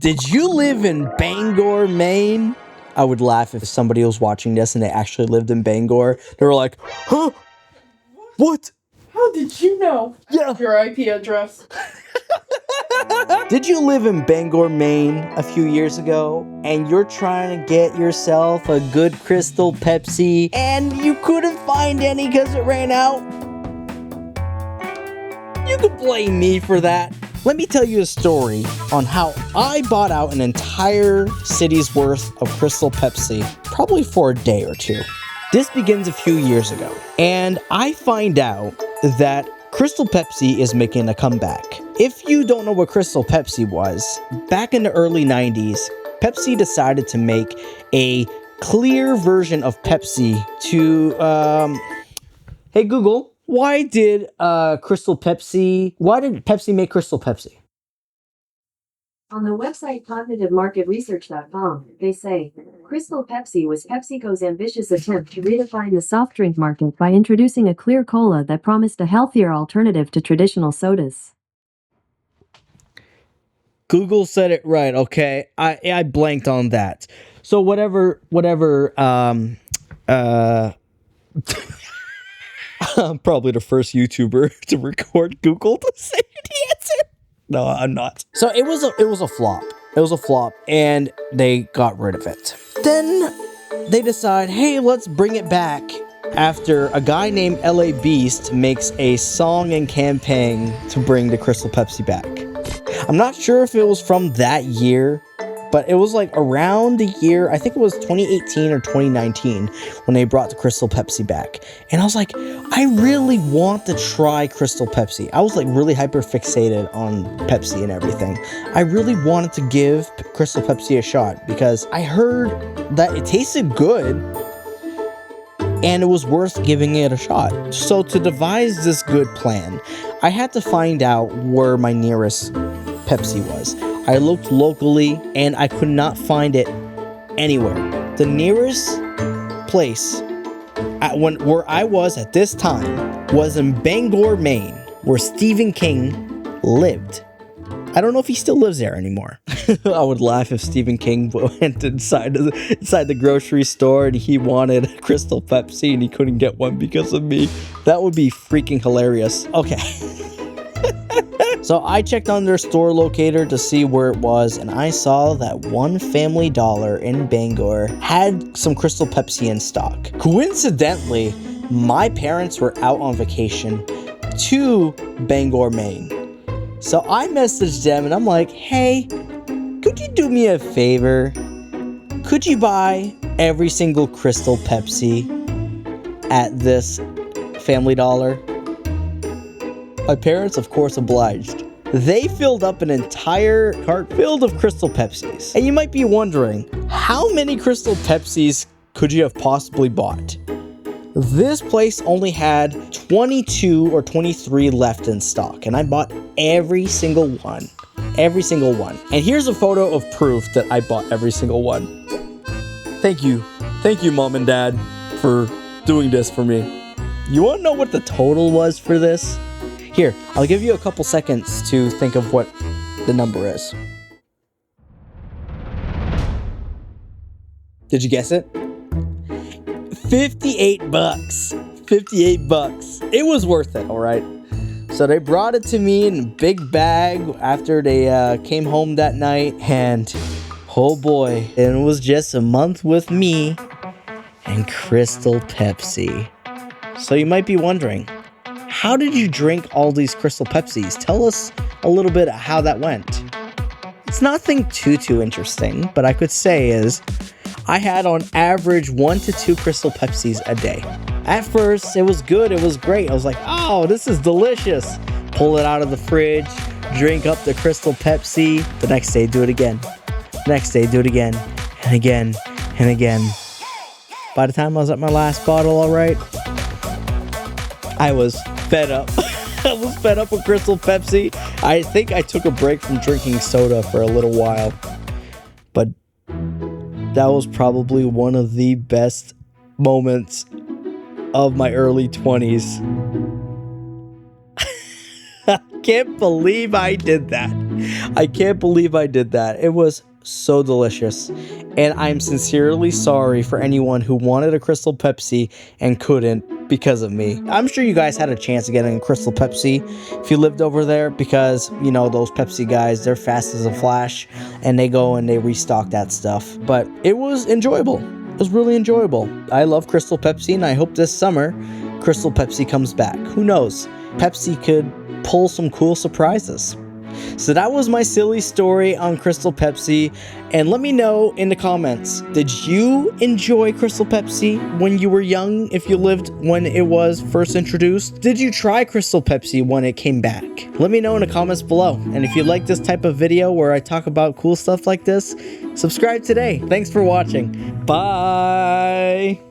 Did you live in Bangor, Maine? I would laugh if somebody was watching this and they actually lived in Bangor. They were like, huh? What? How did you know? Yeah. Your IP address. Did you live in Bangor, Maine a few years ago and you're trying to get yourself a good Crystal Pepsi and you couldn't find any because it ran out? You could blame me for that. Let me tell you a story on how I bought out an entire city's worth of Crystal Pepsi, probably for a day or two. This begins a few years ago, and I find out that Crystal Pepsi is making a comeback. If you don't know what Crystal Pepsi was, back in the early 90s, Pepsi decided to make a clear version of Pepsi to, hey Google, why did Pepsi make Crystal Pepsi? On the website cognitivemarketresearch.com, they say, Crystal Pepsi was PepsiCo's ambitious attempt to redefine the soft drink market by introducing a clear cola that promised a healthier alternative to traditional sodas. Google said it right, okay? I blanked on that. So whatever, I'm probably the first YouTuber to record Google to say the answer. No, I'm not. So it was a flop. It was a flop, and they got rid of it. Then they decide, hey, let's bring it back after a guy named LA Beast makes a song and campaign to bring the Crystal Pepsi back. I'm not sure if it was from that year, but it was like around the year, I think it was 2018 or 2019 when they brought the Crystal Pepsi back. And I was like, I really want to try Crystal Pepsi. I was like really hyper fixated on Pepsi and everything. I really wanted to give Crystal Pepsi a shot because I heard that it tasted good and it was worth giving it a shot. So to devise this good plan, I had to find out where my nearest Pepsi was. I looked locally and I could not find it anywhere. The nearest place where I was at this time was in Bangor, Maine, where Stephen King lived. I don't know if he still lives there anymore. I would laugh if Stephen King went inside the grocery store and he wanted Crystal Pepsi and he couldn't get one because of me. That would be freaking hilarious. Okay. So I checked on their store locator to see where it was, and I saw that one Family Dollar in Bangor had some Crystal Pepsi in stock. Coincidentally, my parents were out on vacation to Bangor, Maine. So I messaged them and I'm like, hey, could you do me a favor? Could you buy every single Crystal Pepsi at this Family Dollar? My parents, of course, obliged. They filled up an entire cart filled of Crystal Pepsis. And you might be wondering, how many Crystal Pepsis could you have possibly bought? This place only had 22 or 23 left in stock, and I bought every single one. Every single one. And here's a photo of proof that I bought every single one. Thank you. Thank you, Mom and Dad, for doing this for me. You want to know what the total was for this? Here, I'll give you a couple seconds to think of what the number is. Did you guess it? 58 bucks. 58 bucks. It was worth it, all right? So they brought it to me in a big bag after they came home that night, and oh boy, it was just a month with me and Crystal Pepsi. So you might be wondering, how did you drink all these Crystal Pepsis? Tell us a little bit how that went. It's nothing too interesting, but I could say is I had on average 1 to 2 Crystal Pepsis a day. At first, it was good, it was great. I was like, oh, this is delicious. Pull it out of the fridge, drink up the Crystal Pepsi. The next day, do it again. The next day, do it again, and again, and again. By the time I was at my last bottle, all right, I was fed up. I was fed up with Crystal Pepsi. I think I took a break from drinking soda for a little while. But that was probably one of the best moments of my early 20s. I can't believe I did that. I can't believe I did that. It was so delicious. And I'm sincerely sorry for anyone who wanted a Crystal Pepsi and couldn't because of me. I'm sure you guys had a chance of getting a Crystal Pepsi if you lived over there because, you know, those Pepsi guys, they're fast as a flash and they go and they restock that stuff. But it was enjoyable. It was really enjoyable. I love Crystal Pepsi and I hope this summer Crystal Pepsi comes back. Who knows? Pepsi could pull some cool surprises. So that was my silly story on Crystal Pepsi, and let me know in the comments, did you enjoy Crystal Pepsi when you were young, if you lived when it was first introduced? Did you try Crystal Pepsi when it came back? Let me know in the comments below, and if you like this type of video where I talk about cool stuff like this, subscribe today. Thanks for watching. Bye!